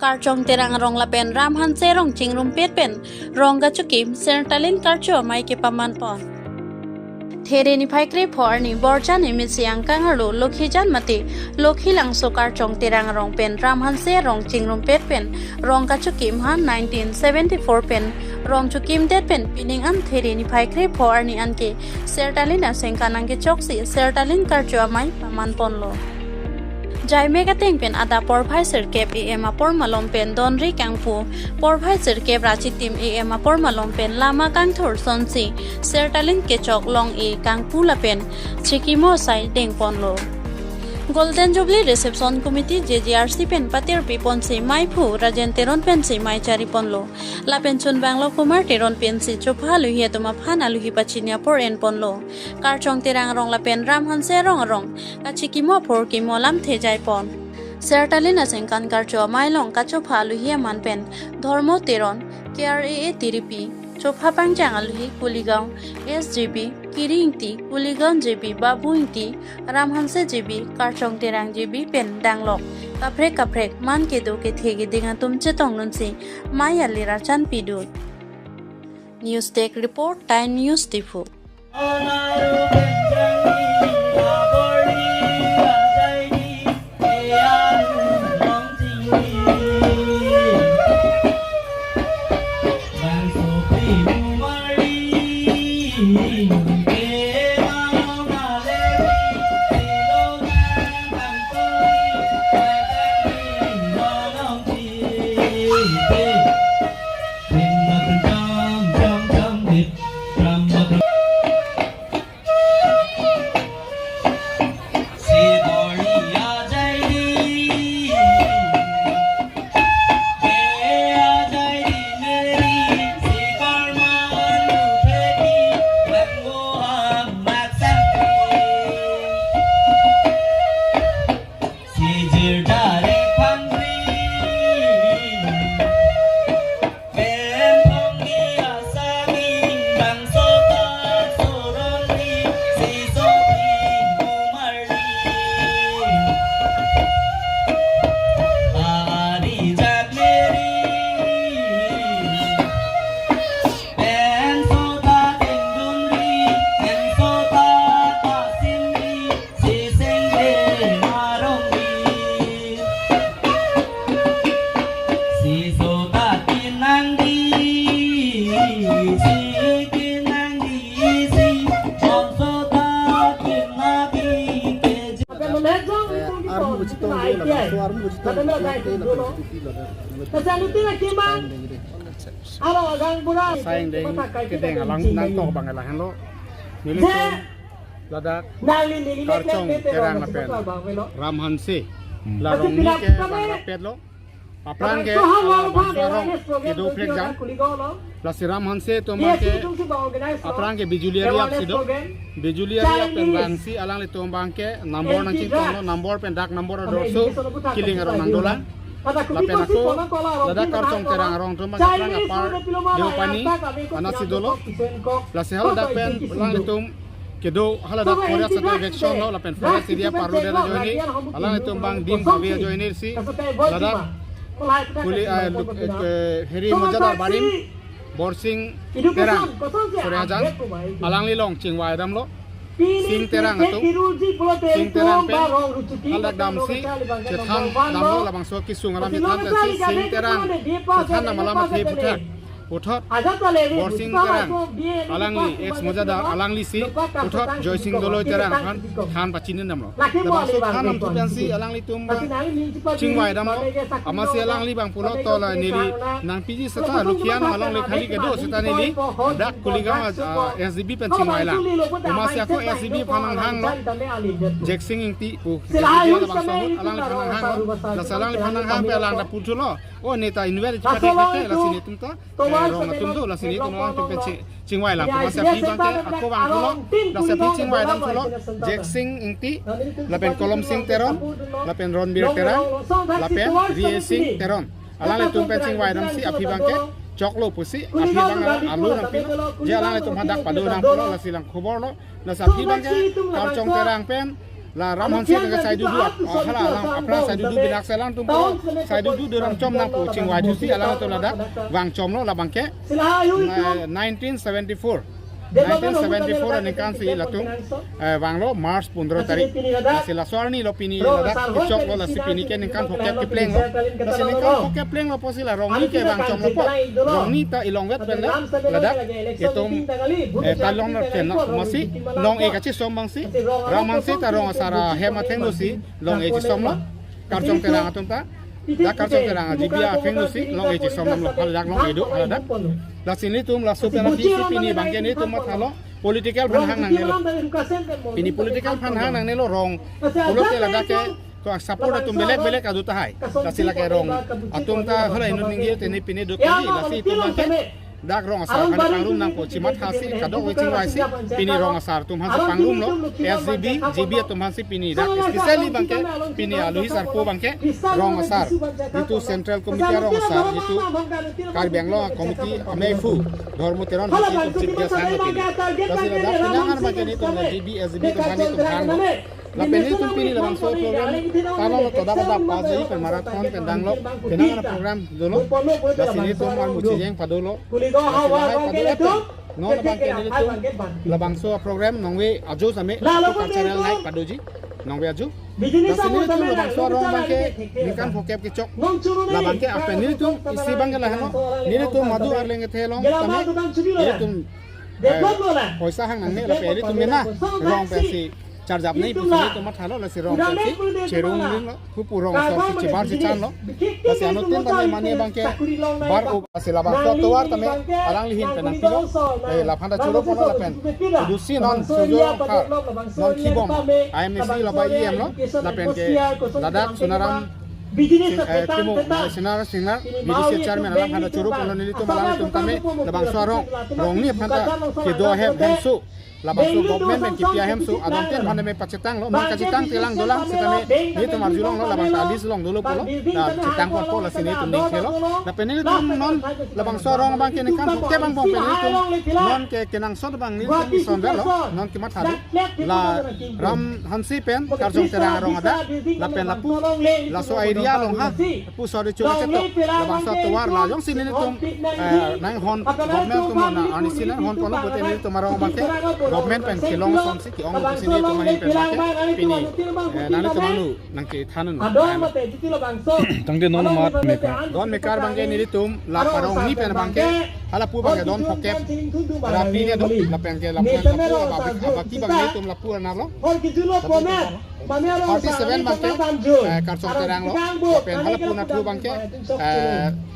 karchong terang rong lapen ram han se rong chingrum pet pen rong ga chukim sertalin karcho mai ke paman pon There ni phaikre phor ni borjan ni misiang kangalu lokhijan mati lokhilang so karchong terang rong pen ram han se rong chingrum pet pen rong ga chukim han 1974 pen rong chukim det pen pining am there ni phaikre phor ni anke sertalin asengkanang ke choksi sertalin karcho mai paman pon lo Jai mega teng pen ada supervisor kep em apor malom pen donri kangpu supervisor kep rachi tim em apor malom pen lama kang thor sonsi sertalin ke chok long e kangpu la pen chikimo sai deng pon lo Golden Jubilee Reception Committee JJRC pen patir pipon si mai phu rajen teron pen si mai chari pon lo la pension banglo kumar teron pen si chopha luhi tuma phana luhi pachinia por en pon lo karchong terang rong la pen ram han se rong kachikimo por kimo lam the jai pon sertalin asengkan karcho mai long kachopha luhi man pen dharmo teron KRA tiripi chopha pangjang aluhi kuligaon SGB kiringti kuligaon JB babuingti ramhanse JB karchong terang JB pen danglok kaprek man ke do ke thege dinga tumche tongnun si maya lira chan pidut News Tech Report Time News Tifu Sayang deng kedeng alang nang to bangai lahan lo milik ladak karchong terang lapen ramhan se larong ni ke lapet lo apran ke sarong kedo prek jam lasi ramhan se to ke apran ke bijuliari ap sido bijuliari ap pen rangsi alang le to ke nombor nang cing to nombor pen dak nombor dorso kiling arong nang dolan lapen aku ladak karchong terang arong to apran apar Deopani anasi dolo lasi hal dak pen lang itum kedo hala dak korea satu election lo lapen forest area paru dera joini alang itum bang dim bavia joini si ladak kuli heri mojadar barim borsing terang korea jang alang lilong chingwai dam lo sing terang atum sing terang pen halak dam si cethan dam lo labang so kisung alam cethan si sing terang cethan dam alamat he puthot borsing terang alangli ex mojada alangli si puthot joysing dolo terang khan pachinin dam lo dabang so khan am tupian si alangli tum chingwai dam lo amasi alangli bang pulo to la nili nang piji sata rukian alangli khali ke do sata nili dak kuliga SDB pen chingwai la amasi ako SDB phanang hang lo jeksing ingti pu dia bang so alangli phanang hang lo alangli phanang hang pe alang da putu lo oh neta university pate la sini tum ta rong tum tu la sini tum lang tum pe chingwai la pa sa pi bang ke ako bang pulo la sa pi chingwai dam pulo jeksing ingti la pen kolom sing teron la pen ron bir teran la pen riesing teron alangli tum pe chingwai dam si api bang ke choklo pusi api bang alu nang pi je alang le tum hadak padu nang pulo la silang khobor lo la sa pi bang ke karchong terang pen la ram han se ka sai du hala lang apna sai du binak selang tum sai du ram chom nang pu ching wai du si ala to la da wang chom lo la bangke 1974 1974 ni kan si latung wang lo March 15 tarik si la soar ni lo pini la da chok lo la si pini ke ni kan phokep ke pleng lo si ni kan phokep pleng lo posi la rong ni ke wang chom lo po rong ni ta ilong wet pen la da etom ta long na ken masi long e ka chi som bang si rong man si ta rong asara he ma theng lo si long e chi som lo kar chong te rang atum ta da kar chong te rang jibia pheng lo si long e chi som lo phal yak long e do ala da la sini tum la super na pini bangke ni tum ma thalo political phan hang nang ne lo pini political phan hang nang ne lo rong pulo te la da ke to support atum belek adu ta hai la sila ke rong atum ta hala inu ningi te ni pini do kali la si tum bangke dak rong asar kan pangrum nang ko chimat hasi kadok wicing wai si pini rong asar tum han pangrum lo SGB GB tum han si pini dak especially bangke pini alu sar ko bangke rong asar itu central committee rong asar itu kar banglo committee amefu ধর্ম তেরন হতি চিৎ কে sang pini kasi dak pinangan bangke ni tum GB SGB tum han tum hang la peni tum pini la bang so program talo lo to da pas ji pen marathon pen dang lo pinangan program dolo la sini tum al muciyeng padolo no la bangke ni tum la bang so program nongwe ajo same cultural night padoji nongwe ajo la sini tum la bang so rong bangke nikan phokep ki chok la bangke apen ni tum isi bangke la hano ni tum madu arlenge thelong tame ni tum poisa hang nang ne la peli tum na rong pe si charjap nei pu ni to mathalo la si rong si cherung ni lo pu purong so si chibar si chan lo la si anu tin tame mani bangke bar o si la bang to war tame alang lihin penang pilo la phanda churo pono la pen du si non sujo khar non kibom IMC la ba yem lo la pen ke ladak sunaram timu sinar BDC chairman alam phanda churo pono ni to malang tum tame la bang so rong ni phanda ke do hem su labangsu government men kipia hemsu adon ten bhane me pacetang lo man kacitang telang dolang setame ni to marjulong lo labang talis long dolo polo da citang kon pola sini tum ning khelo da penil tum non labang sorong bang ke kan ke bang bong penil tum non ke kenang sod bang ni tum son lo non ke mathadu la ram hansi pen karjong terang rong ada la pen lapu la so idea long ha pu so de chuka cheto labang so tuar la jong sini tum nang hon government tum na ani sini hon pono bote ni tum marong bang ke government pen kilong som si ki ong sini to mahin pen make pini nani to manu nang ki thanun tangde non mat meka don mekar bangke ni tum la parong ni pen bangke hala pu bangke don phokep rapi ne do la pen ke la pen pu abaki bangke tum la pu na lo 47 bangke karchong terang lo pen hala pu na pu bangke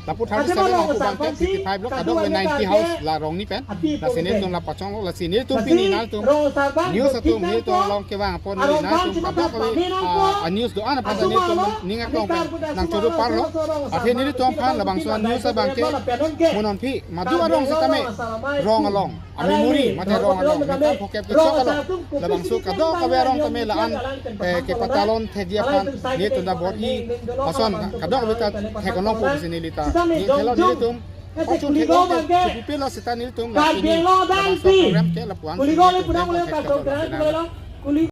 la pu 37 lo pu bangke 55 lo kadong 90 house la rong ni pen la sini tum la pachong lo la sini tum pini nal tum news tum ni to long ke wang pon ni na tum kadang ko news do ana pada ni tum ningak long pen nang chodu par lo athe ni tum pan la bang so news bangke monon phi madu arong satame rong along ami muri mate rong along ni phokep ke chok along la bang so kadang ka rong tame la an ke patalon thegia pan ni to da body pason kadang beta thekonong po sini lita ni thelo ni tum Pachun thelo ke pipelo setan ni tum la ini program ke la puan